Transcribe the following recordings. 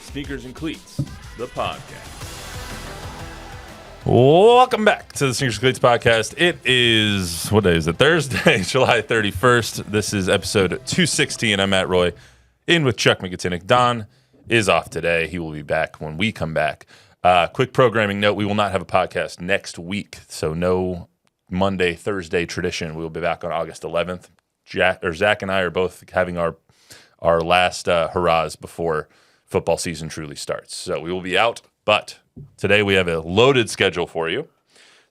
Sneakers and Cleats, the podcast. Welcome back to the Sneakers and Cleats podcast. It is, what day is it? Thursday, July 31st. This is episode 260, and I'm Matt Roy, in with Chuck Miketinac. Don is off today. He will be back when we come back. Quick programming note, we will not have a podcast next week, so no Monday, Thursday tradition. We will be back on August 11th. Zach and I are both having our last hurrahs before football season truly starts. So we will be out, but today we have a loaded schedule for you.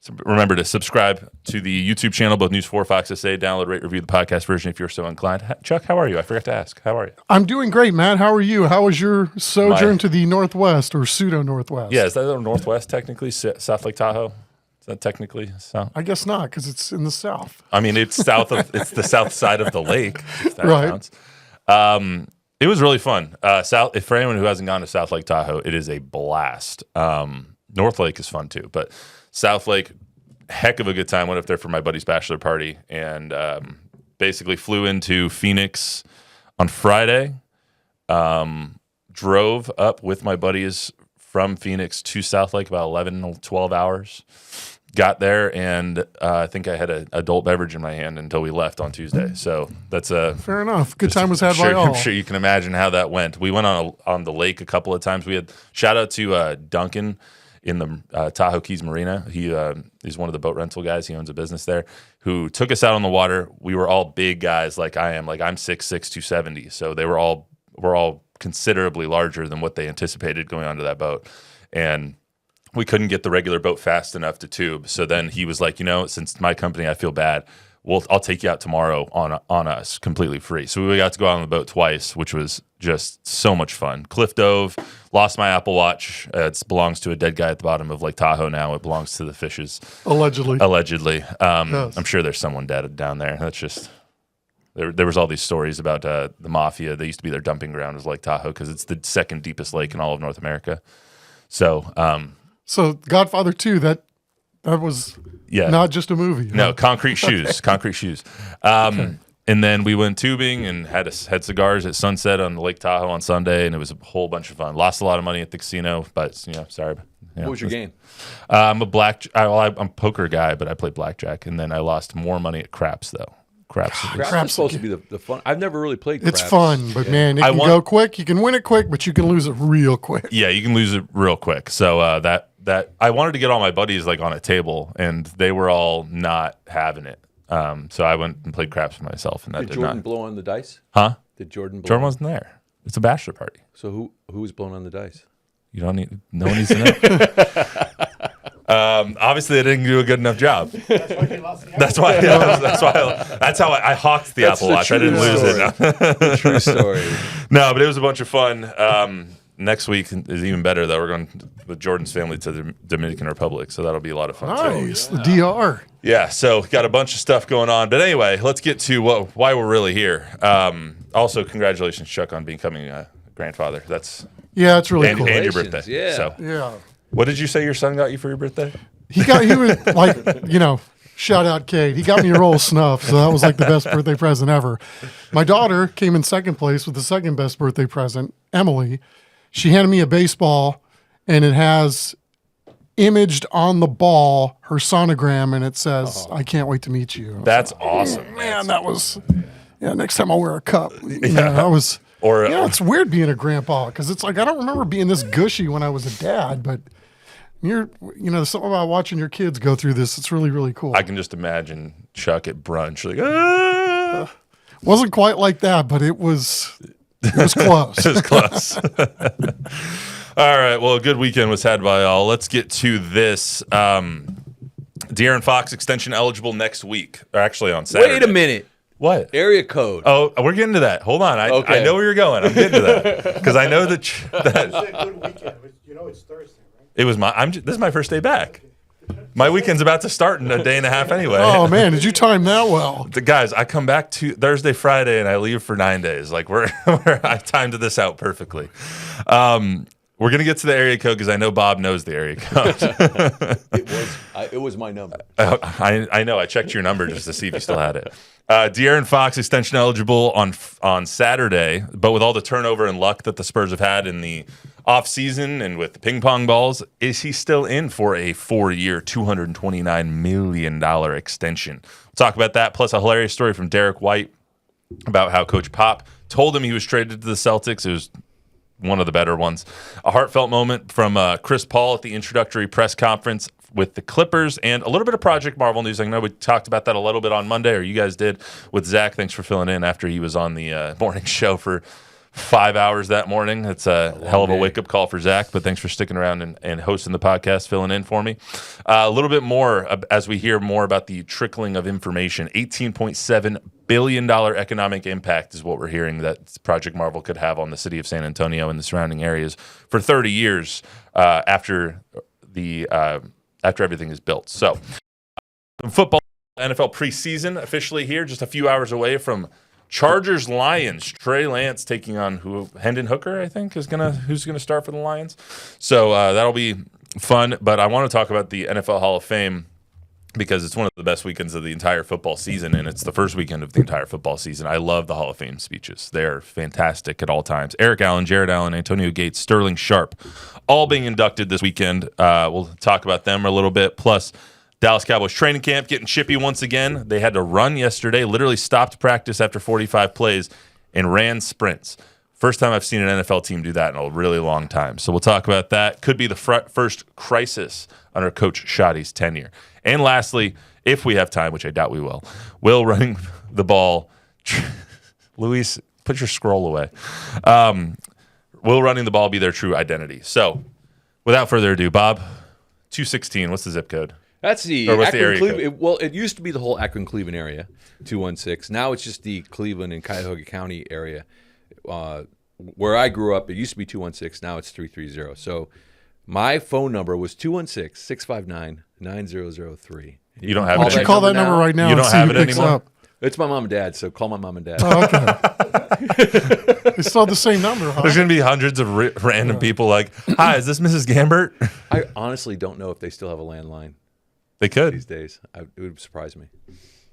So remember to subscribe to the YouTube channel, both News 4, Fox SA, download, rate, review the podcast version if you're so inclined. Chuck, how are you? I forgot to ask. How are you? I'm doing great, Matt. How are you? How was your sojourn to the Northwest or pseudo-Northwest? Yeah, is that the Northwest technically? South Lake Tahoe? Is that technically south? I guess not, because it's in the south. I mean, it's it's the south side of the lake, if that right. counts. It was really fun. For anyone who hasn't gone to South Lake Tahoe, it is a blast. North Lake is fun too, but South Lake, heck of a good time. Went up there for my buddy's bachelor party and basically flew into Phoenix on Friday. Drove up with my buddies from Phoenix to South Lake about 11 or 12 hours. Got there, and I think I had an adult beverage in my hand until we left on Tuesday. So that's fair enough. Good time was had by all. I'm sure you can imagine how that went. We went on the lake a couple of times. We had shout out to Duncan in the Tahoe Keys Marina. He's one of the boat rental guys. He owns a business there. Who took us out on the water. We were all big guys like I am. Like I'm 6'6", 270. So we're all considerably larger than what they anticipated going onto that boat, and we couldn't get the regular boat fast enough to tube. So then he was like, since my company, I feel bad. I'll take you out tomorrow on us completely free. So we got to go out on the boat twice, which was just so much fun. Cliff dove, lost my Apple Watch. It belongs to a dead guy at the bottom of Lake Tahoe now. It belongs to the fishes. Allegedly. Yes. I'm sure there's someone dead down there. That's just... There was all these stories about the mafia. They used to be their dumping ground was Lake Tahoe because it's the second deepest lake in all of North America. So... So Godfather 2, that was not just a movie. No, concrete shoes. Okay. And then we went tubing and had cigars at sunset on Lake Tahoe on Sunday, and it was a whole bunch of fun. Lost a lot of money at the casino, but sorry. What was your game? I'm a I'm a poker guy, but I play blackjack, and then I lost more money at craps though. Craps is supposed to be the fun. I've never really played craps. It's fun, but man, it can go quick. You can win it quick, but you can lose it real quick. Yeah, you can lose it real quick. So that I wanted to get all my buddies like on a table, and they were all not having it. So I went and played craps for myself, and that did Jordan blow on the dice? Huh? Did Jordan blow? Jordan wasn't there. It's a bachelor party. So who was blowing on the dice? You don't need. No one needs to know. Obviously, they didn't do a good enough job. That's why he lost the Apple. That's how I hawked the Apple Watch. I didn't lose it. True story. No, but it was a bunch of fun. Next week is even better, though. We're going with Jordan's family to the Dominican Republic, so that'll be a lot of fun. Nice, the DR. Yeah, so got a bunch of stuff going on. But anyway, let's get to why we're really here. Also, congratulations, Chuck, on becoming a grandfather. It's really cool. And your birthday. Yeah. So, what did you say your son got you for your birthday? He was like, shout out Kate. He got me a roll of snuff, so that was like the best birthday present ever. My daughter came in second place with the second best birthday present, Emily. She handed me a baseball, and it has imaged on the ball her sonogram, and it says, I can't wait to meet you. That's awesome. Man, that was, next time I'll wear a cup. It's weird being a grandpa, because it's like, I don't remember being this gushy when I was a dad, but something about watching your kids go through this, it's really, really cool. I can just imagine Chuck at brunch, like, wasn't quite like that, but it was close. It was close. All right. Well, a good weekend was had by all. Let's get to this. De'Aaron Fox extension eligible next week, or actually on Saturday. Wait a minute. What? Area code. Oh, we're getting to that. Hold on. I know where you're going. I'm getting to that because I know that. It's a good weekend. It's Thursday, right? It was this is my first day back. My weekend's about to start in a day and a half anyway. Oh, man, did you time that well? Guys, I come back to Thursday, Friday, and I leave for 9 days. Like, I timed this out perfectly. We're going to get to the area code because I know Bob knows the area code. It was my number. I know. I checked your number just to see if you still had it. De'Aaron Fox extension eligible on Saturday, but with all the turnover and luck that the Spurs have had in the off season and with the ping pong balls, is he still in for a 4-year, $229 million extension? We'll talk about that, plus a hilarious story from Derrick White about how Coach Pop told him he was traded to the Celtics. It was one of the better ones. A heartfelt moment from Chris Paul at the introductory press conference with the Clippers, and a little bit of Project Marvel news. I know we talked about that a little bit on Monday, or you guys did, with Zach. Thanks for filling in after he was on the morning show for 5 hours that morning. It's a hell of a wake-up call for Zach, but thanks for sticking around and hosting the podcast, filling in for me. A little bit more as we hear more about the trickling of information. $18.7 billion economic impact is what we're hearing that Project Marvel could have on the city of San Antonio and the surrounding areas for 30 years after everything is built. So, football, NFL preseason officially here, just a few hours away from Chargers Lions. Trey Lance taking on Hendon Hooker, I think, who's gonna start for the Lions. So that'll be fun. But I want to talk about the NFL Hall of Fame because it's one of the best weekends of the entire football season, and it's the first weekend of the entire football season. I love the Hall of Fame speeches. They're fantastic at all times. Eric Allen, Jared Allen, Antonio Gates, Sterling Sharp, all being inducted this weekend. We'll talk about them a little bit. Plus, Dallas Cowboys training camp getting chippy once again. They had to run yesterday, literally stopped practice after 45 plays and ran sprints. First time I've seen an NFL team do that in a really long time. So we'll talk about that. Could be the first crisis under Coach Shoddy's tenure. And lastly, if we have time, which I doubt we will running the ball. Luis, put your scroll away. Will running the ball be their true identity? So without further ado, Bob, 216, what's the zip code? That's the Or what's the area Cleveland. It used to be the whole Akron-Cleveland area, 216. Now it's just the Cleveland and Cuyahoga County area. Where I grew up, it used to be 216. Now it's 330. So my phone number was 216-659-9003. You don't have Why it don't you anymore? call that number right now? You and don't see have who it picks anymore? Up. It's my mom and dad, so call my mom and dad. Oh, okay. It's still the same number, huh? There's going to be hundreds of random people like, hi, is this Mrs. Gambert? I honestly don't know if they still have a landline They could. these days. It would surprise me.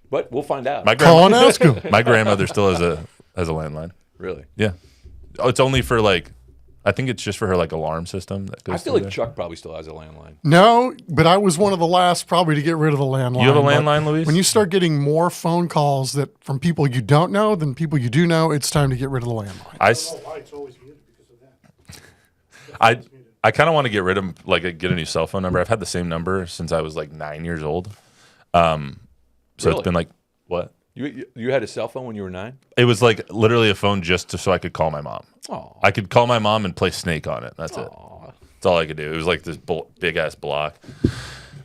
But we'll find out. Call and ask him. My grandmother still has a landline. Really? Yeah. Oh, it's only for I think it's just for her alarm system that goes I feel through like there. Chuck probably still has a landline. No, but I was one of the last probably to get rid of the landline. You have a But landline, Luis? When you start getting more phone calls from people you don't know than people you do know, it's time to get rid of the landline. I don't know why it's always muted because of that. I kind of want to get rid of get a new cell phone number. I've had the same number since I was 9 years old. So Really? it's been what? You had a cell phone when you were 9? It was literally a phone just so I could call my mom. Oh. I could call my mom and play Snake on it. That's it. That's all I could do. It was this big ass block.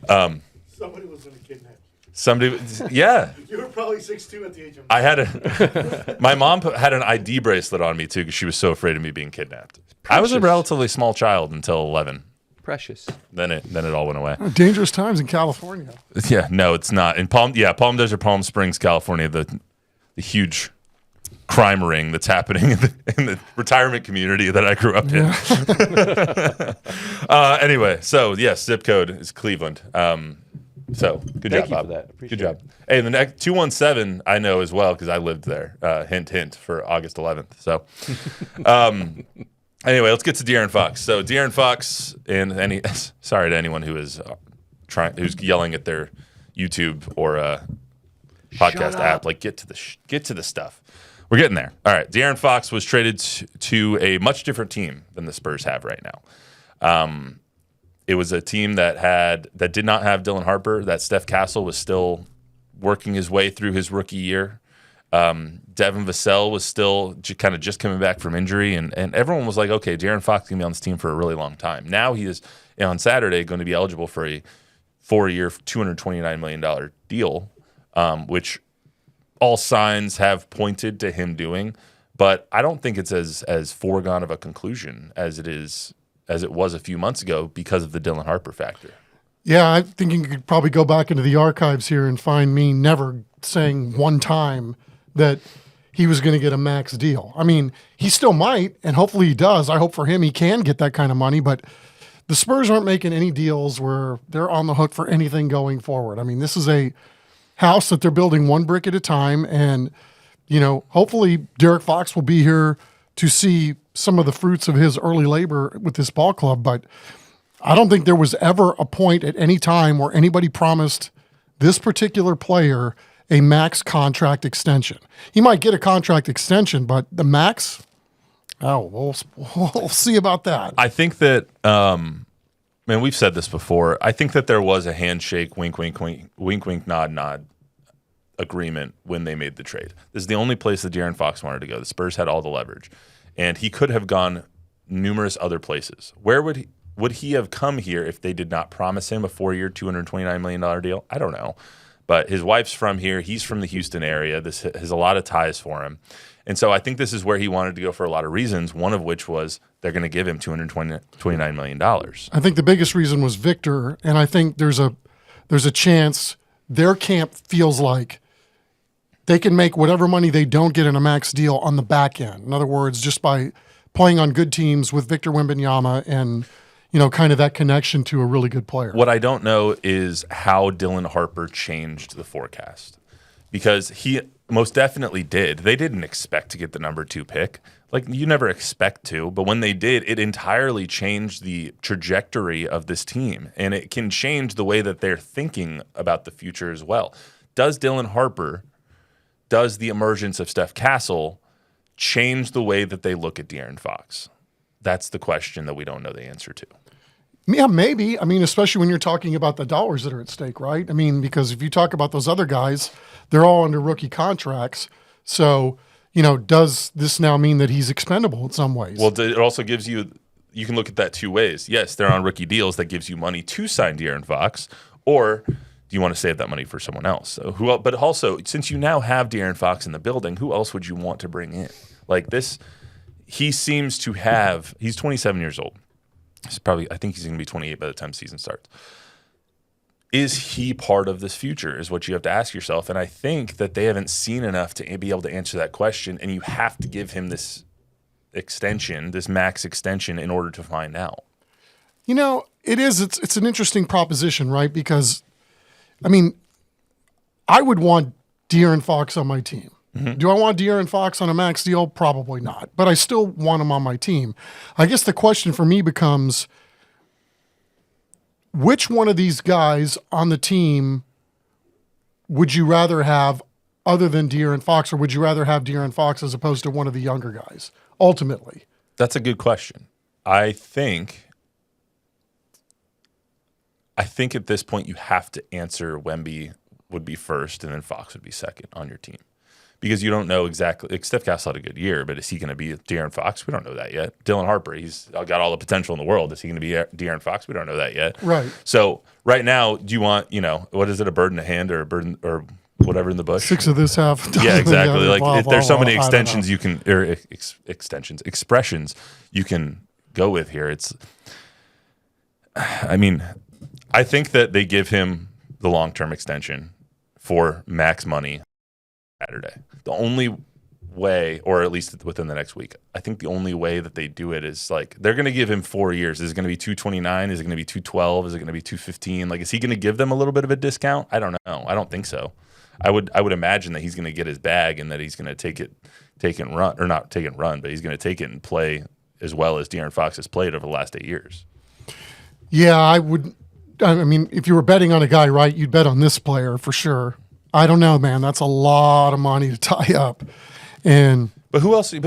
Somebody was going to kidnap you. Somebody, yeah. You were probably 6'2" at the age of 9. I had my mom had an ID bracelet on me too because she was so afraid of me being kidnapped. I was a Precious. relatively small child until 11. Precious. Then it all went away. Dangerous times in California. Yeah, no, it's not. In Palm Desert, Palm Springs, California, the huge crime ring that's happening in the retirement community that I grew up in. Anyway, so yes, zip code is Cleveland. So good Thank job, you Bob. for that. Appreciate Good job. Hey, the next 217 I know as well because I lived there. Hint, hint for August 11th. So. Anyway, let's get to De'Aaron Fox. So De'Aaron Fox, and sorry to anyone who is who's yelling at their YouTube or podcast app, get to the stuff. We're getting there. All right, De'Aaron Fox was traded to a much different team than the Spurs have right now. It was a team that did not have Dylan Harper. That Steph Castle was still working his way through his rookie year. Devin Vassell was still kind of just coming back from injury, and everyone was like, okay, De'Aaron Fox is going to be on this team for a really long time. Now he is, on Saturday, going to be eligible for a 4-year, $229 million deal, which all signs have pointed to him doing. But I don't think it's as foregone of a conclusion as it was a few months ago because of the Dylan Harper factor. Yeah, I think you could probably go back into the archives here and find me never saying one time that he was going to get a max deal. I mean, he still might, and hopefully he does. I hope for him he can get that kind of money, but the Spurs aren't making any deals where they're on the hook for anything going forward. I mean, this is a house that they're building one brick at a time, and, hopefully Derrick Fox will be here to see some of the fruits of his early labor with this ball club, but I don't think there was ever a point at any time where anybody promised this particular player a max contract extension. He might get a contract extension, but the max, we'll see about that. I think that, man, we've said this before. I think that there was a handshake, wink, wink, wink, wink, wink, nod, nod agreement when they made the trade. This is the only place that De'Aaron Fox wanted to go. The Spurs had all the leverage, and he could have gone numerous other places. Where would he have come here if they did not promise him a 4-year, $229 million deal? I don't know. But his wife's from here. He's from the Houston area. This has a lot of ties for him. And so I think this is where he wanted to go for a lot of reasons, one of which was they're going to give him $229 million. I think the biggest reason was Victor, and I think there's a chance their camp feels like they can make whatever money they don't get in a max deal on the back end. In other words, just by playing on good teams with Victor Wembanyama and, kind of that connection to a really good player. What I don't know is how Dylan Harper changed the forecast, because he most definitely did. They didn't expect to get the number 2 pick. Like, you never expect to, but when they did, it entirely changed the trajectory of this team, and it can change the way that they're thinking about the future as well. Does the emergence of Steph Castle change the way that they look at De'Aaron Fox? That's the question that we don't know the answer to. Yeah, maybe. I mean, especially when you're talking about the dollars that are at stake, right? I mean, because if you talk about those other guys, they're all under rookie contracts. So, does this now mean that he's expendable in some ways? Well, it also gives you can look at that 2 ways. Yes, they're on rookie deals. That gives you money to sign De'Aaron Fox, or do you want to save that money for someone else? So but also, since you now have De'Aaron Fox in the building, who else would you want to bring in? Like this, he seems to have, he's 27 years old. I think he's going to be 28 by the time the season starts. Is he part of this future is what you have to ask yourself. And I think that they haven't seen enough to be able to answer that question. And you have to give him this extension, this max extension, in order to find out. It's an interesting proposition, right? Because, I would want De'Aaron Fox on my team. Mm-hmm. Do I want De'Aaron Fox on a max deal? Probably not. But I still want him on my team. I guess the question for me becomes, which one of these guys on the team would you rather have other than De'Aaron Fox, or would you rather have De'Aaron Fox as opposed to one of the younger guys, ultimately? That's a good question. I think at this point you have to answer Wemby would be first and then Fox would be second on your team. Because you don't know exactly. Like, Steph Castle had a good year, but is he going to be De'Aaron Fox? We don't know that yet. Dylan Harper, he's got all the potential in the world. Is he going to be De'Aaron Fox? We don't know that yet. Right. So right now, do you want, what is it, a bird in the hand or a bird or whatever in the bush? 6 of this, half. Yeah, exactly. Like, Like, there's so many extensions you can, or expressions you can go with here. I think that they give him the long-term extension for max money Saturday. The only way, or at least within the next week, I think the only way that they do it is like they're going to give him 4 years. Is it going to be 229? Is it going to be 212? Is it going to be 215? Like, is he going to give them a little bit of a discount? I don't know. I don't think so. I would imagine that he's going to get his bag and that he's going to take it and run, or not take it and run, but he's going to take it and play as well as De'Aaron Fox has played over the last 8 years. Yeah, I would. I mean, if you were betting on a guy, right, you'd bet on this player for sure. I don't know, man. That's a lot of money to tie up. But who else are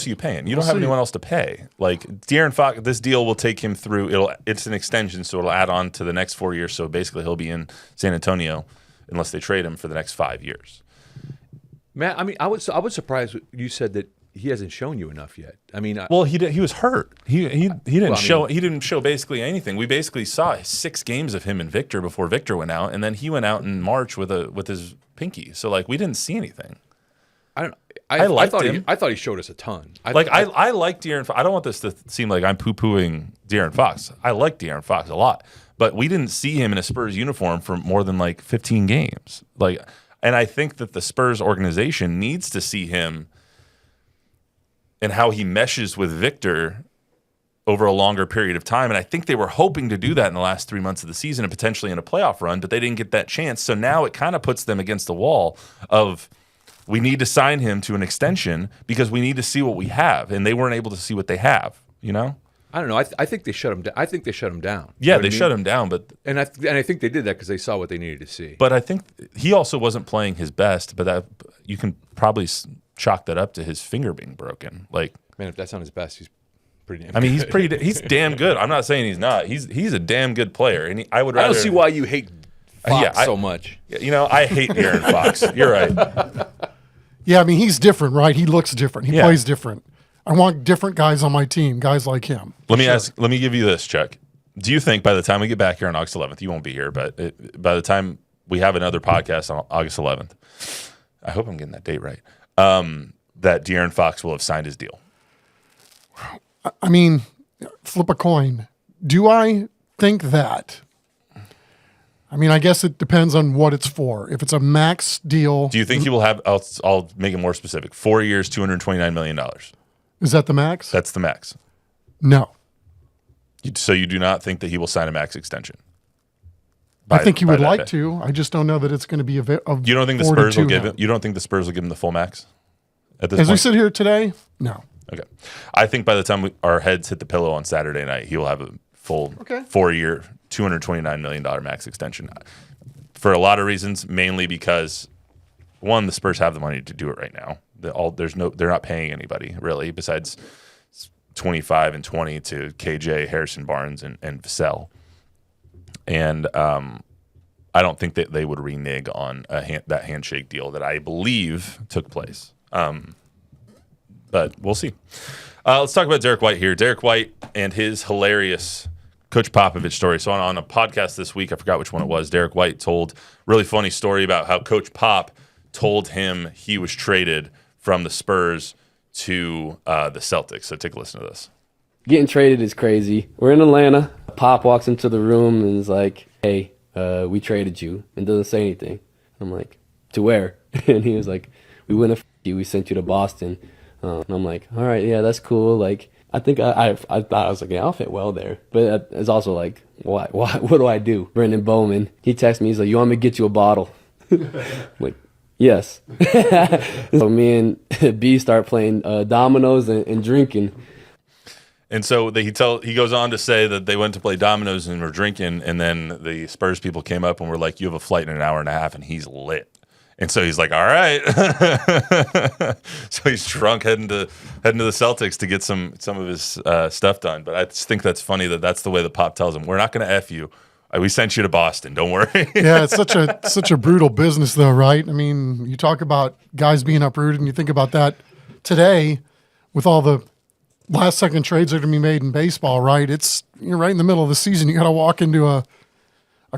you paying? You don't have anyone else to pay. Like, De'Aaron Fox, this deal will take him through. It's an extension, so it'll add on to the next 4 years. So basically, he'll be in San Antonio unless they trade him for the next 5 years. Matt, I was surprised you said that he hasn't shown you enough yet. He was hurt. He didn't show basically anything. We basically saw 6 games of him and Victor before Victor went out, and then he went out in March with his pinky. So like, we didn't see anything. I liked him. I thought he showed us a ton. I like De'Aaron Fox. I don't want this to seem like I'm poo-pooing De'Aaron Fox. I like De'Aaron Fox a lot, but we didn't see him in a Spurs uniform for more than like 15 games. And I think that the Spurs organization needs to see him and how he meshes with Victor over a longer period of time. And I think they were hoping to do that in the last 3 months of the season and potentially in a playoff run, but they didn't get that chance. So now it kind of puts them against the wall of, we need to sign him to an extension because we need to see what we have, and they weren't able to see what they have. You know? I don't know. I think they shut him down. I think they shut him down. Yeah, You know what they I mean? shut him down, but And I think they did that because they saw what they needed to see. I think he also wasn't playing his best. But that you can probably chalk that up to his finger being broken. Like, Man, if that's not his best, he's pretty damn I mean, good. he's damn good. I'm not saying he's not. He's a damn good player, and I would I rather. don't see why you hate Fox so much. You know, I hate De'Aaron Fox. You're right. Yeah, I mean, he's different, right? He looks different. He Yeah. plays different. I want different guys on my team, guys like him. Let me give you this, Chuck. Do you think by the time we get back here on August 11th, you won't be here, but by the time we have another podcast on August 11th, I hope I'm getting that date right, that De'Aaron Fox will have signed his deal? I mean, flip a coin. Do I think that? I mean, I guess it depends on what it's for. If it's a max deal, Do you think he will have, I'll make it more specific, 4 years, $229 million? is that the max? That's the max. No. So you do not think that he will sign a max extension? I think he would that like day? to. I just don't know that it's going to be You don't think the Spurs will give him? You don't think the Spurs will give him the full max at this As point? we sit here today, no. Okay, I think by the time our heads hit the pillow on Saturday night, he will have a full 4 year, $229 million max extension. For a lot of reasons, mainly because one, the Spurs have the money to do it right now. They're not paying anybody really besides 25 and 20 to KJ, Harrison Barnes, and Vassell. And I don't think that they would renege on that handshake deal that I believe took place. But we'll see. Let's talk about Derrick White here. Derrick White and his hilarious Coach Popovich story. So on a podcast this week, I forgot which one it was, Derrick White told a really funny story about how Coach Pop told him he was traded from the Spurs to the Celtics. So take a listen to this. Getting traded is crazy. We're in Atlanta. Pop walks into the room and is like, hey, we traded you, and doesn't say anything. I'm like, to where? And he was like, we wouldn't have you. We sent you to Boston. And I'm like, all right, yeah, that's cool. Like, I think I thought I was like, yeah, I'll fit well there. But it's also like, what do I do? Brendan Bowman, he texts me, he's like, you want me to get you a bottle? I'm like, yes. So me and B start playing dominoes and drinking. And so he goes on to say that they went to play dominoes and were drinking, and then the Spurs people came up and were like, you have a flight in an hour and a half, and he's lit. And so he's like, all right. So he's drunk heading to the Celtics to get some of his stuff done. But I just think that's funny that that's the way the Pop tells him. We're not going to F you. We sent you to Boston. Don't worry. Yeah, it's such a brutal business, though, right? I mean, you talk about guys being uprooted, and you think about that today with all the last-second trades that are going to be made in baseball, right? You're right in the middle of the season. You got to walk into a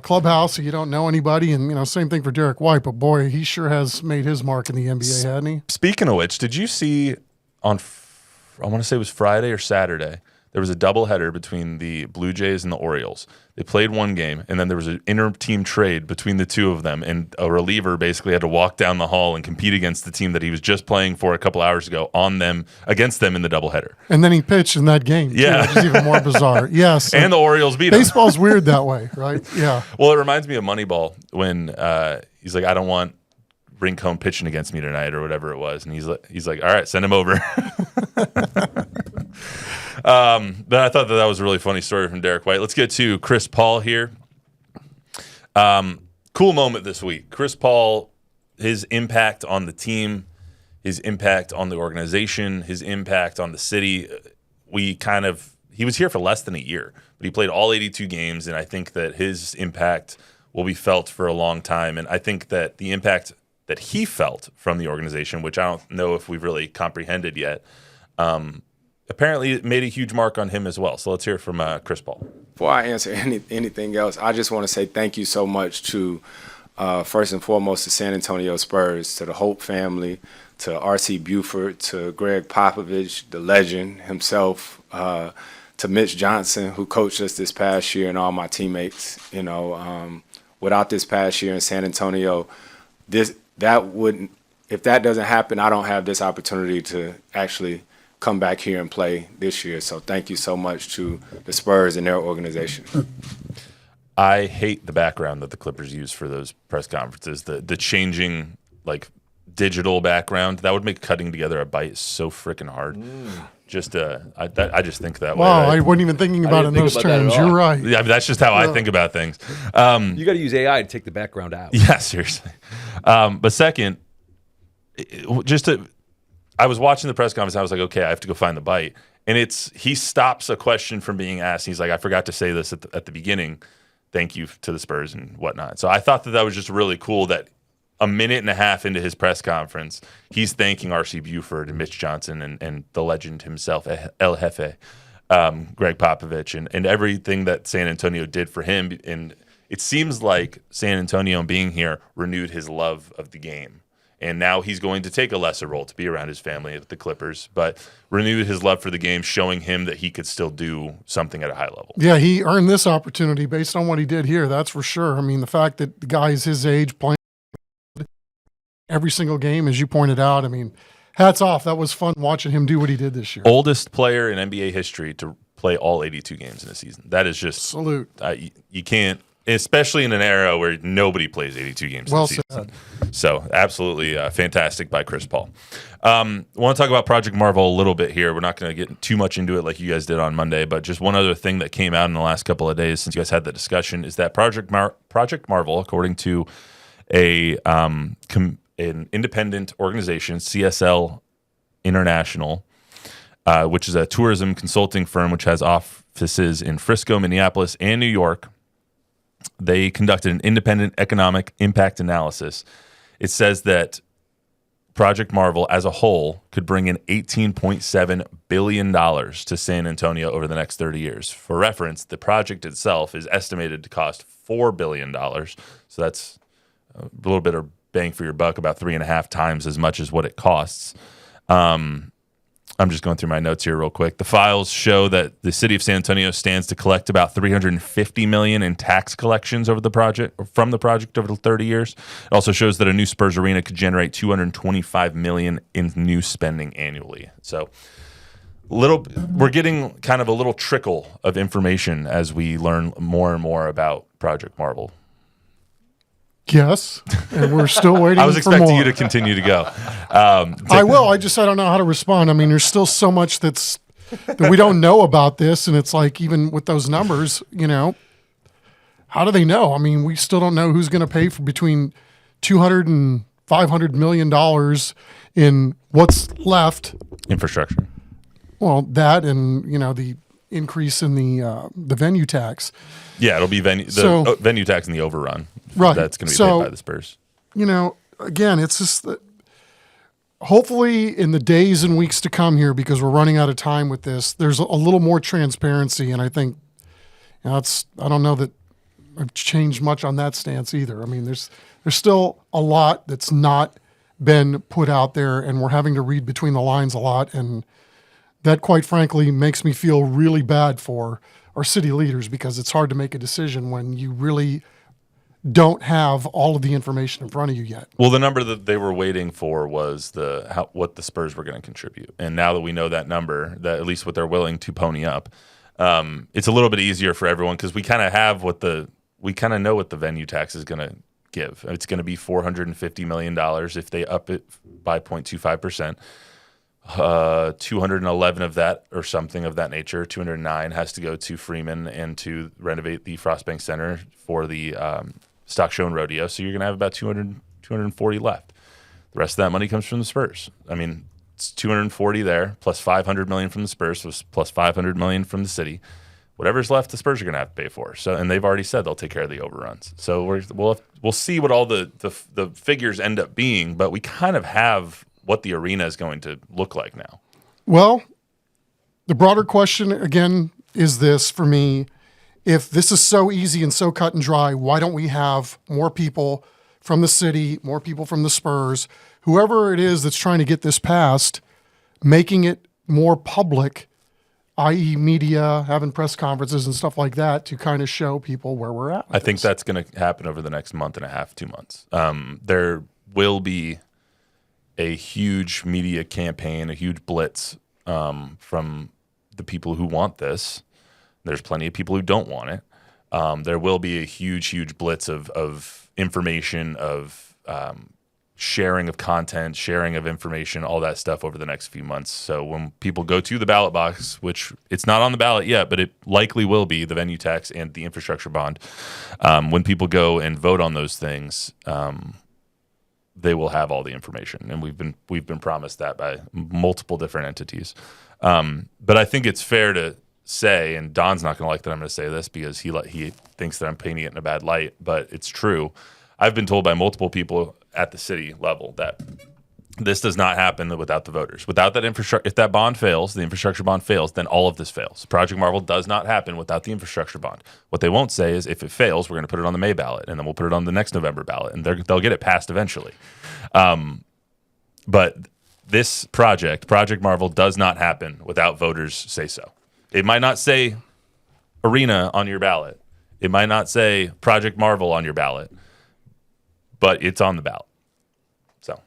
clubhouse, so you don't know anybody, and same thing for Derrick White. But boy, he sure has made his mark in the NBA, hasn't he? Speaking of which, did you see I want to say it was Friday or Saturday, there was a doubleheader between the Blue Jays and the Orioles. They played one game, and then there was an inter-team trade between the two of them, and a reliever basically had to walk down the hall and compete against the team that he was just playing for a couple hours ago against them in the doubleheader. And then he pitched in that game, Yeah. which is even more bizarre. Yes. And the Orioles beat him. Baseball's weird that way, right? Yeah. Well, it reminds me of Moneyball when he's like, I don't want Rincon pitching against me tonight or whatever it was. And he's like, all right, send him over. Then I thought that was a really funny story from Derrick White. Let's get to Chris Paul here. Cool moment this week. Chris Paul, his impact on the team, his impact on the organization, his impact on the city. He was here for less than a year, but he played all 82 games, and I think that his impact will be felt for a long time. And I think that the impact that he felt from the organization, which I don't know if we've really comprehended yet, apparently it made a huge mark on him as well. So let's hear it from Chris Paul. Before I answer anything else, I just want to say thank you so much to, first and foremost, the San Antonio Spurs, to the Hope family, to R.C. Buford, to Greg Popovich, the legend himself, to Mitch Johnson, who coached us this past year, and all my teammates. Without this past year in San Antonio, if that doesn't happen, I don't have this opportunity to actually come back here and play this year. So thank you so much to the Spurs and their organization. I hate the background that the Clippers use for those press conferences. The changing, like digital background, that would make cutting together a bite so freaking hard. Just I just think that Wow, way. I wasn't even thinking about it in didn't those think about that at terms. all. You're right. Yeah, that's just how I think about things. You got to use AI to take the background out. Yeah, seriously. But second, I was watching the press conference. And I was like, okay, I have to go find the bite. And he stops a question from being asked. He's like, I forgot to say this at the beginning. Thank you to the Spurs and whatnot. So I thought that was just really cool that a minute and a half into his press conference, he's thanking R.C. Buford and Mitch Johnson and the legend himself, El Jefe, Greg Popovich, and everything that San Antonio did for him. And it seems like San Antonio being here renewed his love of the game. And now he's going to take a lesser role to be around his family at the Clippers, but renewed his love for the game, showing him that he could still do something at a high level. Yeah, he earned this opportunity based on what he did here. That's for sure. I mean, the fact that the guys his age playing every single game, as you pointed out, I mean, hats off. That was fun watching him do what he did this year. Oldest player in NBA history to play all 82 games in a season. That is just Salute. You can't, especially in an era where nobody plays 82 games Well in a season. said. So absolutely fantastic by Chris Paul. I want to talk about Project Marvel a little bit here. We're not going to get too much into it like you guys did on Monday, but just one other thing that came out in the last couple of days since you guys had that discussion is that Project Marvel, according to an independent organization, CSL International, which is a tourism consulting firm which has offices in Frisco, Minneapolis, and New York. They conducted an independent economic impact analysis. It says that Project Marvel as a whole could bring in $18.7 billion to San Antonio over the next 30 years. For reference, the project itself is estimated to cost $4 billion. So that's a little bit of bang for your buck, about 3.5 times as much as what it costs. I'm just going through my notes here real quick. The files show that the city of San Antonio stands to collect about $350 million in tax collections from the project over the 30 years. It also shows that a new Spurs arena could generate $225 million in new spending annually. So we're getting kind of a little trickle of information as we learn more and more about Project Marvel. Yes, and we're still waiting I was for expecting more. you to continue to go. I will. I don't know how to respond. I mean, there's still so much that we don't know about this, and it's like even with those numbers, how do they know? I mean, we still don't know who's going to pay for between $200 and $500 million in what's left. Infrastructure. Well, that and the increase in the venue tax. Yeah, it'll be venue tax and the overrun. Right. That's going to be paid by the Spurs. Again, it's just that hopefully in the days and weeks to come here, because we're running out of time with this, there's a little more transparency. And I think I don't know that I've changed much on that stance either. I mean, there's still a lot that's not been put out there, and we're having to read between the lines a lot. And that, quite frankly, makes me feel really bad for our city leaders, because it's hard to make a decision when you really don't have all of the information in front of you yet. Well, the number that they were waiting for was what the Spurs were going to contribute. And now that we know that number, that at least what they're willing to pony up, it's a little bit easier for everyone, because we kind of know what the venue tax is going to give. It's going to be $450 million if they up it by 0.25%. 211 of that, or something of that nature, 209 has to go to Freeman and to renovate the Frostbank Center for the Stock Show and Rodeo. So you're going to have about 240 left. The rest of that money comes from the Spurs. I mean, it's 240 there, plus 500 million from the Spurs, plus 500 million from the city. Whatever's left, the Spurs are going to have to pay for. So, and they've already said they'll take care of the overruns. So we'll see what all the figures end up being, but we kind of have what the arena is going to look like now. Well, the broader question again is this for me: if this is so easy and so cut and dry, why don't we have more people from the city, more people from the Spurs, whoever it is that's trying to get this passed, making it more public, i.e. media, having press conferences and stuff like that, to kind of show people where we're at. I think that's going to happen over the next month and a half, 2 months. There will be a huge media campaign, a huge blitz from the people who want this. There's plenty of people who don't want it. There will be a huge blitz of information, of sharing of content, sharing of information, all that stuff over the next few months. So when people go to the ballot box, which it's not on the ballot yet, but it likely will be, the venue tax and the infrastructure bond, when people go and vote on those things, they will have all the information, and we've been promised that by multiple different entities. But I think it's fair to say, and Don's not going to like that I'm going to say this because he thinks that I'm painting it in a bad light, but it's true. I've been told by multiple people at the city level that this does not happen without the voters. Without that infrastructure, if that bond fails, the infrastructure bond fails, then all of this fails. Project Marvel does not happen without the infrastructure bond. What they won't say is if it fails, we're going to put it on the May ballot, and then we'll put it on the next November ballot, and they'll get it passed eventually. But this Project Marvel, does not happen without voters say so. It might not say arena on your ballot. It might not say Project Marvel on your ballot, but it's on the ballot. So,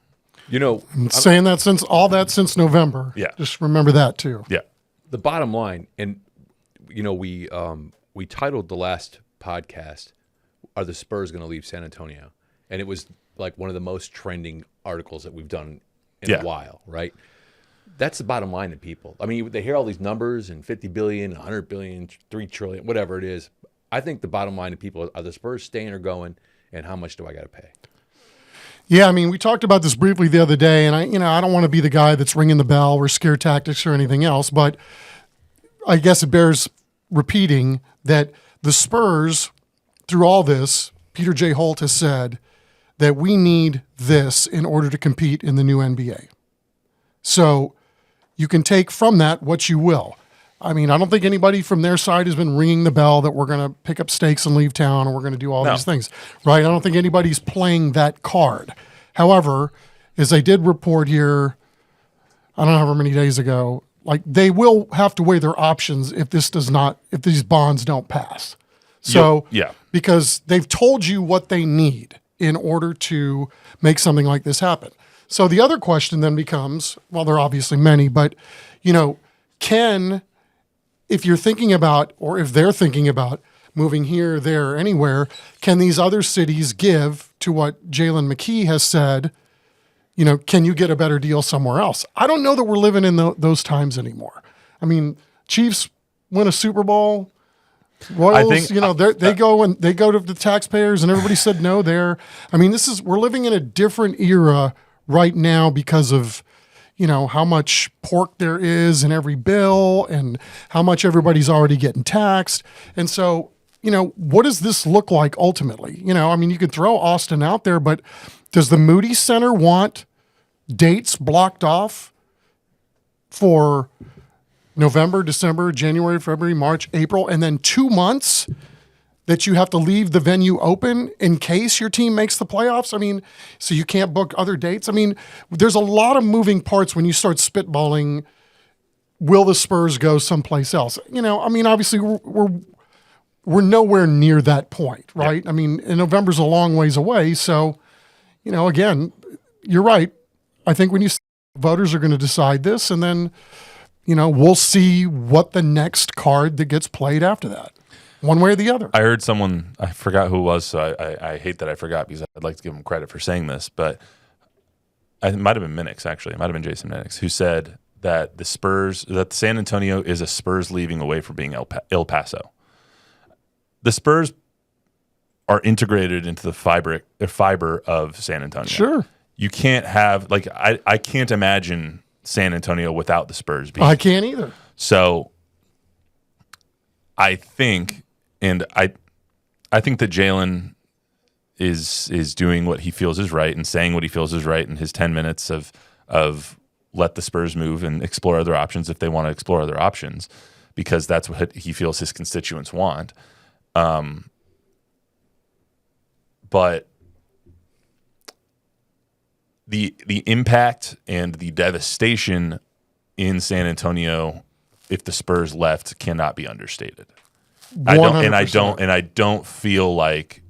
I'm saying that since November. Yeah. Just remember that too. yeah. the bottom line, and we titled the last podcast, "Are the Spurs going to leave San Antonio?" And it was like one of the most trending articles that we've done in a while, right? That's the bottom line to people. I mean, they hear all these numbers and 50 billion, 100 billion, 3 trillion, whatever it is. I think the bottom line to people are the Spurs staying or going, and how much do I got to pay? Yeah, I mean, we talked about this briefly the other day, and I don't want to be the guy that's ringing the bell or scare tactics or anything else, but I guess it bears repeating that the Spurs, through all this, Peter J. Holt has said that we need this in order to compete in the new NBA. So you can take from that what you will. I mean, I don't think anybody from their side has been ringing the bell that we're going to pick up stakes and leave town and we're going to do all these things, right? I don't think anybody's playing that card. However, as I did report here, I don't know how many days ago, like they will have to weigh their options if these bonds don't pass. So, because they've told you what they need in order to make something like this happen. So the other question then becomes, well, there are obviously many, but, if you're thinking about, or if they're thinking about moving here, there, anywhere, can these other cities give to what Jalen McKee has said, can you get a better deal somewhere else? I don't know that we're living in those times anymore. I mean, Chiefs win a Super Bowl. Royals, they go to the taxpayers, and everybody said no there. I mean, we're living in a different era right now because of, how much pork there is in every bill and how much everybody's already getting taxed. And so, what does this look like ultimately? I mean, you could throw Austin out there, but does the Moody Center want dates blocked off for November, December, January, February, March, April, and then 2 months that you have to leave the venue open in case your team makes the playoffs? I mean, so you can't book other dates? I mean, there's a lot of moving parts when you start spitballing, will the Spurs go someplace else? I mean, obviously we're nowhere near that point, right? Yeah. I mean, and November's a long ways away. So, again, you're right. I think when voters are going to decide this, and then, we'll see what the next card that gets played after that, one way or the other. I heard someone, I forgot who it was, so I hate that I forgot because I'd like to give him credit for saying this, but it might have been Minix, actually. It might have been Jason Minix, who said that that San Antonio is a Spurs leaving away from being El Paso. The Spurs are integrated into the fiber of San Antonio. Sure. You can't have, I can't imagine San Antonio without the Spurs being. I can't either. So I think, and I think that Jalen is doing what he feels is right and saying what he feels is right in his 10 minutes of let the Spurs move and explore other options if they want to explore other options, because that's what he feels his constituents want. But the impact and the devastation in San Antonio, if the Spurs left, cannot be understated. 100%. I don't feel like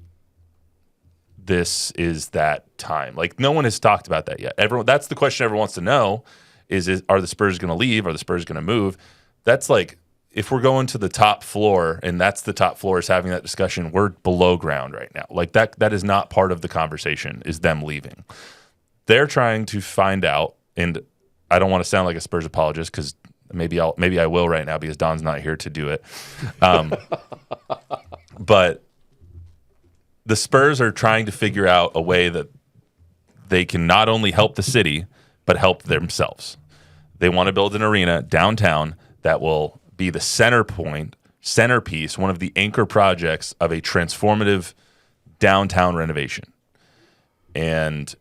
this is that time. Like, no one has talked about that yet. That's the question everyone wants to know is are the Spurs going to leave? Are the Spurs going to move? That's like, if we're going to the top floor and that's the top floor is having that discussion, we're below ground right now. Like that is not part of the conversation, is them leaving. they're trying to find out, and I don't want to sound like a Spurs apologist because maybe I will right now because Don's not here to do it. But the Spurs are trying to figure out a way that they can not only help the city, but help themselves. They want to build an arena downtown that will be the centerpiece, one of the anchor projects of a transformative downtown renovation. And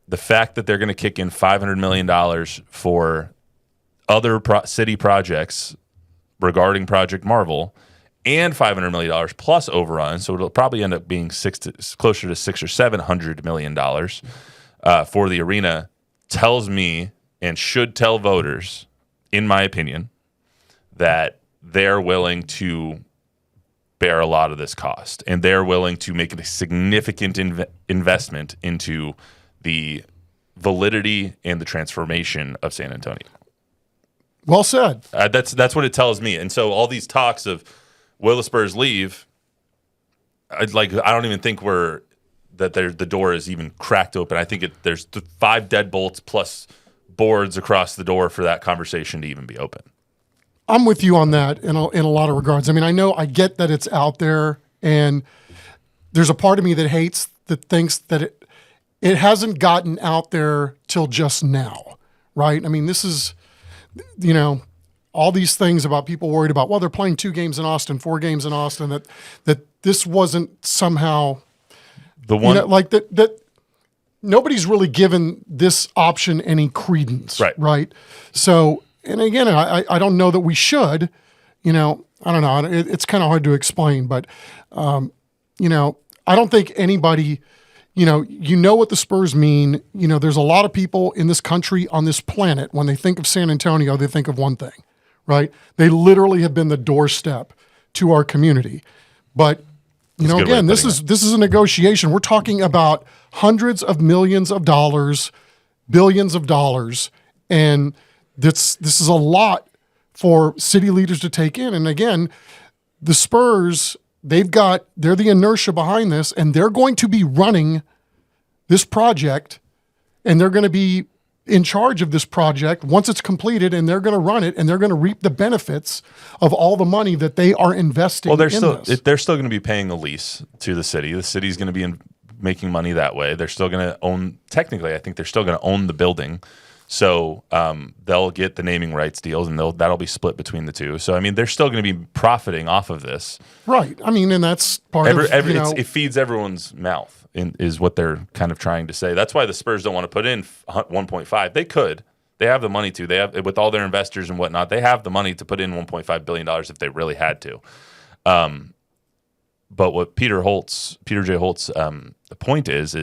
the fact that they're going to kick in $500 million for other city projects regarding Project Marvel and $500 million plus overrun, so it'll probably end up being closer to $600 or $700 million for the arena, tells me and should tell voters, in my opinion, that they're willing to bear a lot of this cost, and they're willing to make a significant investment into the validity and the transformation of San Antonio. Well said. That's what it tells me. And so all these talks of will the Spurs leave, I don't even think the door is even cracked open. I think there's 5 deadbolts plus boards across the door for that conversation to even be open. I'm with you on that in a lot of regards. I mean, I get that it's out there, and there's a part of me that thinks that it hasn't gotten out there till just now, right? I mean, this is, all these things about people worried about, well, they're playing 2 games in Austin, 4 games in Austin, that this wasn't somehow the one that nobody's really given this option any credence, right? So. And again, I don't know that we should, I don't know. It's kind of hard to explain, but, I don't think anybody, what the Spurs mean. There's a lot of people in this country, on this planet, when they think of San Antonio, they think of one thing, right? They literally have been the doorstep to our community. But, again, this is a negotiation. We're talking about hundreds of millions of dollars, billions of dollars, and this is a lot for city leaders to take in. And again, the Spurs, they're the inertia behind this, and they're going to be running this project, and they're going to be in charge of this project once it's completed, and they're going to run it, and they're going to reap the benefits of all the money that they are investing they're this. still going to be paying a lease to the city. The city's going to be making money that way. They're still going to own, technically, I think they're still going to own the building. So they'll get the naming rights deals, and that'll be split between the two. So, I mean, they're still going to be profiting off of this. Right. I mean, and that's part of, it feeds everyone's mouth, is what they're kind of trying to say. That's why the Spurs don't want to put in 1.5. They could. They have the money to. They have, with all their investors and whatnot, they have the money to put in $1.5 billion if they really had to. But what Peter J. Holt's the point is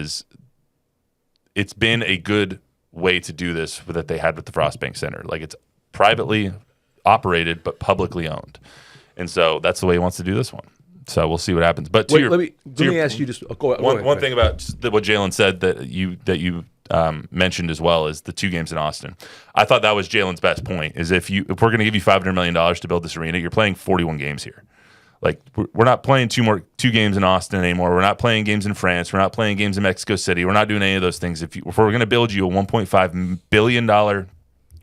it's been a good way to do this that they had with the Frost Bank Center. Like, it's privately operated but publicly owned, and so that's the way he wants to do this one. So we'll see what happens. But let me ask you just one thing about what Jalen said that you mentioned as well is the 2 games in Austin. I thought that was Jalen's best point. Is if we're going to give you $500 million to build this arena, you're playing 41 games here. Like, we're not playing 2 games in Austin anymore. We're not playing games in France. We're not playing games in Mexico City. We're not doing any of those things. If we're going to build you a $1.5 billion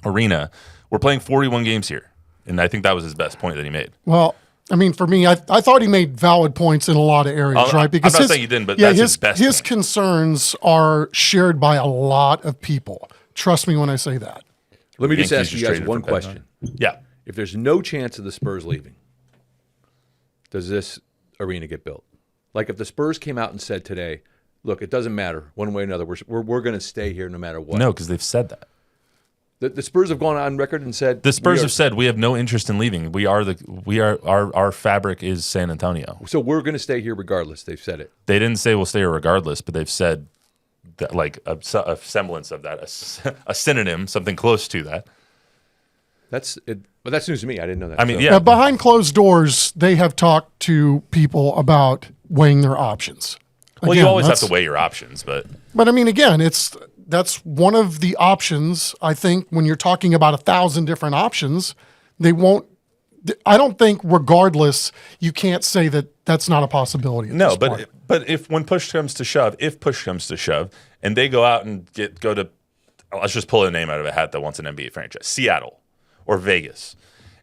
arena, we're playing 41 games here. And I think that was his best point that he made. Well, I mean, for me, I thought he made valid points in a lot of areas, right? Because I'm not saying he didn't, but that's his best his point. Concerns are shared by a lot of people. Trust me when I say that. Let me just ask you guys one question. Yeah. If there's no chance of the Spurs leaving, does this arena get built? Like, if the Spurs came out and said today, look, it doesn't matter one way or another, we're going to stay here no matter what. No, because they've said that. The Spurs have gone on record and said the Spurs have said we have no interest in leaving. Our fabric is San Antonio. So we're going to stay here regardless. They've said it. They didn't say we'll stay here regardless, but they've said that, like a semblance of that, a synonym, something close to that. That's it. But that's news to me. I didn't know that. I mean, so. yeah. Behind closed doors, they have talked to people about weighing their options. Well, you always have to weigh your options, but I mean, again, that's one of the options. I think when you're talking about 1,000 different options, they won't. I don't think, regardless, you can't say that that's not a possibility. No, but But if push comes to shove, and they go out and go to, let's just pull a name out of a hat that wants an NBA franchise, Seattle or Vegas.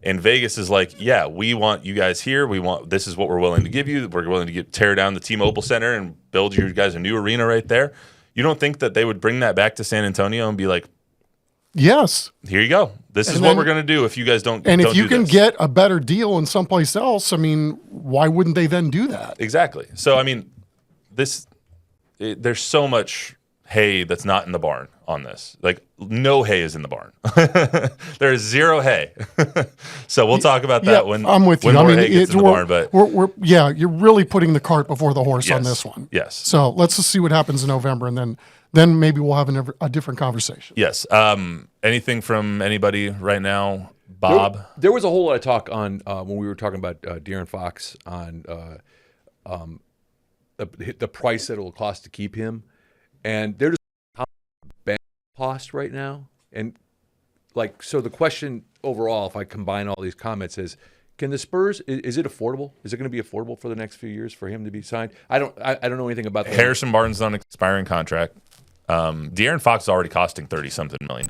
And Vegas is like, yeah, we want you guys here. This is what we're willing to give you. We're willing to tear down the T-Mobile Center and build you guys a new arena right there. You don't think that they would bring that back to San Antonio and be like, yes, here you go. This is what we're going to do if you guys don't. And don't if you do can this. get a better deal in someplace else, I mean, why wouldn't they then do that? Exactly. So I mean, there's so much hay that's not in the barn on this. Like no hay is in the barn. There is zero hay. So we'll talk about that when I'm with you. When I more mean, hay gets in the barn. But you're really putting the cart before the horse on Yes. this one. Yes. So let's just see what happens in November, and then maybe we'll have a different conversation. yes. Anything from anybody right now, Bob? There was a whole lot of talk on when we were talking about De'Aaron Fox on the price that it will cost to keep him, and they're just how much cost right now, and so the question overall, if I combine all these comments, is can the Spurs? Is it affordable? Is it going to be affordable for the next few years for him to be signed? I don't know anything about that. Harrison Barnes on an expiring contract. De'Aaron Fox is already costing $30-something million.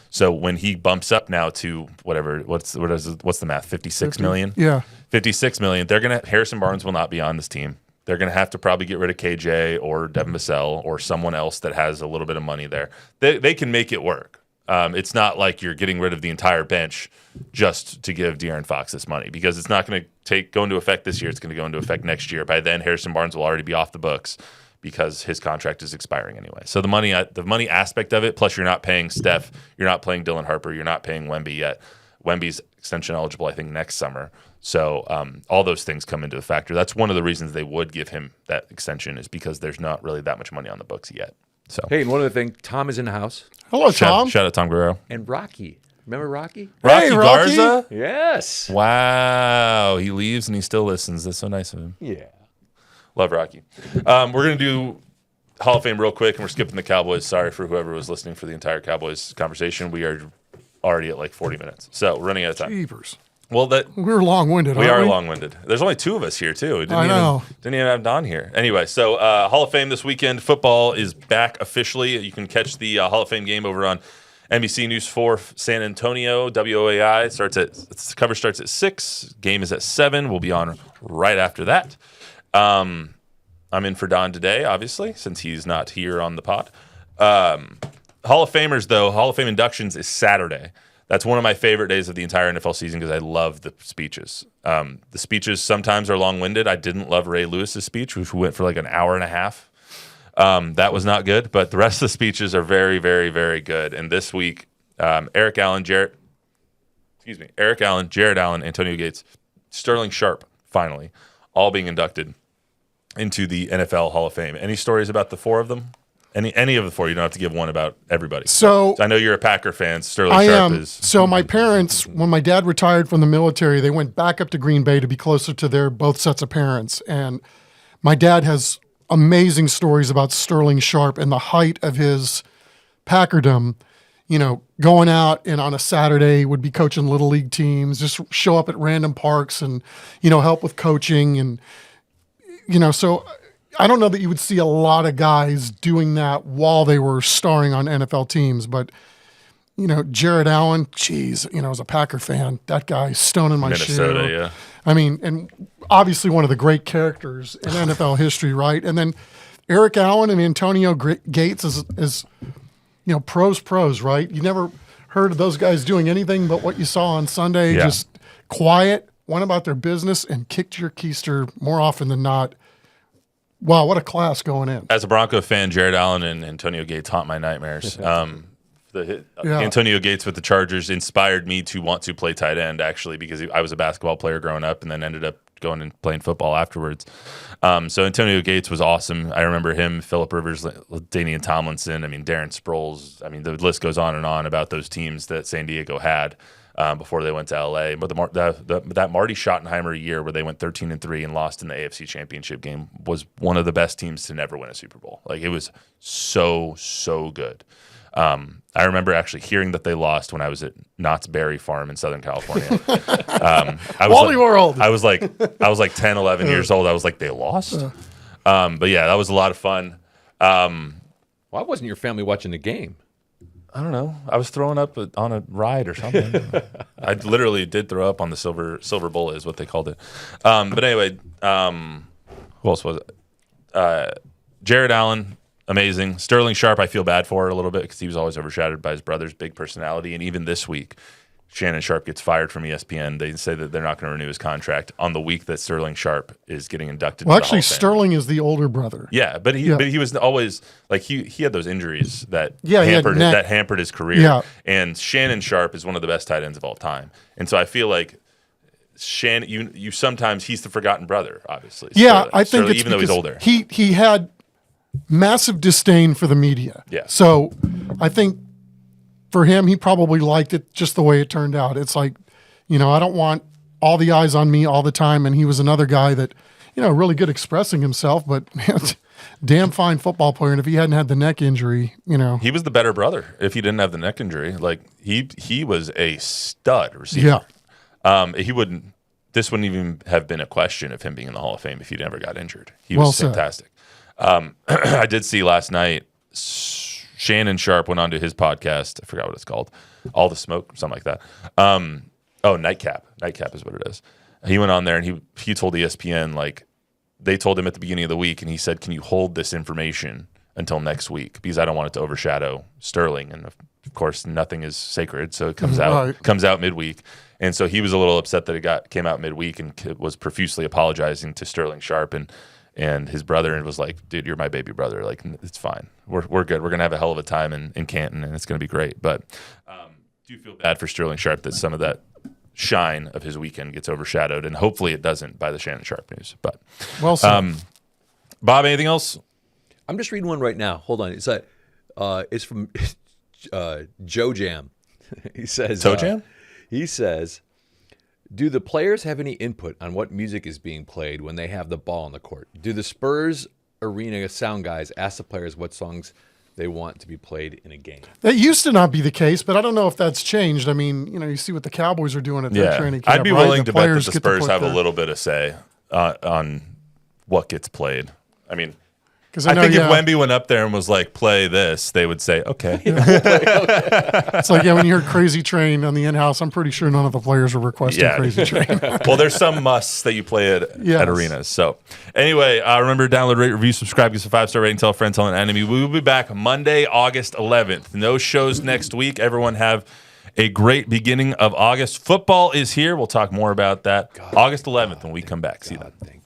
So when he bumps up now to whatever, what's the math? $56 million? Yeah. $56 million. Harrison Barnes will not be on this team. They're going to have to probably get rid of KJ or Devin Vassell or someone else that has a little bit of money there. They can make it work. It's not like you're getting rid of the entire bench just to give De'Aaron Fox this money, because it's not going to go into effect this year. It's going to go into effect next year. By then, Harrison Barnes will already be off the books because his contract is expiring anyway. So the money aspect of it, plus you're not paying Steph, you're not paying Dylan Harper, you're not paying Wemby yet. Wemby's extension eligible, I think, next summer. So all those things come into the factor. That's one of the reasons they would give him that extension, is because there's not really that much money on the books yet. So Hey, and one other thing, Tom is in the house, Hello, Tom. shout out Tom Guerrero. and Rocky. Remember Rocky? Hey, Rocky. Garza? Yes. Wow. He leaves and he still listens. That's so nice of him. Yeah. Love Rocky. We're going to do Hall of Fame real quick, and we're skipping the Cowboys. Sorry for whoever was listening for the entire Cowboys conversation. We are already at like 40 minutes. So we're running out of time. Jeepers. Well, We're long-winded, we aren't are we? long-winded. There's only two of us here, too. I know. Didn't even have Don here. Anyway, so Hall of Fame this weekend. Football is back officially. You can catch the Hall of Fame game over on NBC News 4 San Antonio, WOAI. Cover starts at 6. Game is at 7. We'll be on right after that. I'm in for Don today, obviously, since he's not here on the pod. Hall of Famers, though, Hall of Fame inductions is Saturday. That's one of my favorite days of the entire NFL season because I love the speeches. The speeches sometimes are long-winded. I didn't love Ray Lewis's speech, which went for like an hour and a half. That was not good, but the rest of the speeches are very, very, very good. And this week, Eric Allen, Jared Allen, Antonio Gates, Sterling Sharp, finally, all being inducted into the NFL Hall of Fame. Any stories about the four of them? Any of the four? You don't have to give one about everybody. So I know you're a Packer fan. Sterling I Sharp am. is. So my parents, when my dad retired from the military, they went back up to Green Bay to be closer to their both sets of parents. And my dad has amazing stories about Sterling Sharp and the height of his Packerdom. You know, going out and on a Saturday would be coaching little league teams, just show up at random parks and, help with coaching. And, so I don't know that you would see a lot of guys doing that while they were starring on NFL teams, but Jared Allen, geez, as a Packer fan, that guy stoning my Minnesota, shoe. yeah. I mean, and obviously one of the great characters in NFL history, right? And then Eric Allen and Antonio Gates is pros, right? You never heard of those guys doing anything but what you saw on Sunday, Yeah. just quiet, went about their business, and kicked your keister more often than not. Wow, what a class going in. As a Bronco fan, Jared Allen and Antonio Gates haunt my nightmares. Antonio Gates with the Chargers inspired me to want to play tight end, actually, because I was a basketball player growing up and then ended up going and playing football afterwards. So Antonio Gates was awesome. I remember him, Phillip Rivers, Danian Tomlinson, Darren Sproles. The list goes on and on about those teams that San Diego had before they went to LA. But that Marty Schottenheimer year where they went 13-3 and lost in the AFC Championship game was one of the best teams to never win a Super Bowl. Like, it was so, so good. I remember actually hearing that they lost when I was at Knott's Berry Farm in Southern California. Wally World. I was like 10, 11 years old. I was like, they lost? But yeah, that was a lot of fun. Why wasn't your family watching the game? I don't know. I was throwing up on a ride or something. I literally did throw up on the silver bullet is what they called it. But anyway, who else was it? Jared Allen, amazing. Sterling Sharp, I feel bad for a little bit because he was always overshadowed by his brother's big personality. And even this week, Shannon Sharp gets fired from ESPN. They say that they're not going to renew his contract on the week that Sterling Sharp is getting inducted. Well, to the actually, Hall of Fame. Sterling is the older brother. Yeah, but he was always like he had those injuries that Yeah, he had hampered his career. Yeah. And Shannon Sharp is one of the best tight ends of all time. And so I feel like Shannon, you sometimes he's the forgotten brother, obviously. Yeah, I think Sterling, it's even though he's because older. He had massive disdain for the media. Yeah. So I think for him, he probably liked it just the way it turned out. It's like, I don't want all the eyes on me all the time. And he was another guy that, really good expressing himself, but damn fine football player. And if he hadn't had the neck injury, He was the better brother if he didn't have the neck injury. Like he was a stud receiver. Yeah. This wouldn't even have been a question of him being in the Hall of Fame if he never got injured. He Well was said. fantastic. I did see last night Shannon Sharp went on to his podcast. I forgot what it's called. All the Smoke, something like that. Nightcap. Nightcap is what it is. He went on there and he told ESPN, like, they told him at the beginning of the week, and he said, can you hold this information until next week? Because I don't want it to overshadow Sterling. And of course, nothing is sacred. So it comes out midweek. And so he was a little upset that it came out midweek and was profusely apologizing to Sterling Sharp and his brother, and was like, dude, you're my baby brother. Like, it's fine. We're good. We're going to have a hell of a time in Canton, and it's going to be great. But do feel bad for Sterling Sharp that some of that shine of his weekend gets overshadowed, and hopefully it doesn't by the Shannon Sharp news. But well said. Bob, anything else? I'm just reading one right now. Hold on. It's from Joe Jam. He says, Toe Jam? He says, do the players have any input on what music is being played when they have the ball on the court? Do the Spurs arena sound guys ask the players what songs they want to be played in a game? That used to not be the case, but I don't know if that's changed. I mean, you see what the Cowboys are doing at their training camp. I'd be right? willing to bet that players the get to Spurs put have a their- little bit of say on what gets played. I mean, 'cause I know, think yeah, if Wemby went up there and was like, play this, they would say, okay. it's like, when you heard Crazy Train on the in-house, I'm pretty sure none of the players were requesting Yeah. Crazy Train. Well, there's some musts that you play Yes. at arenas. So anyway, remember, download, rate, review, subscribe, give us a 5-star rating, tell a friend, tell an enemy. We will be back Monday, August 11th. No shows next week. Everyone have a great beginning of August. Football is here. We'll talk more about that August 11th when we come back. See you then.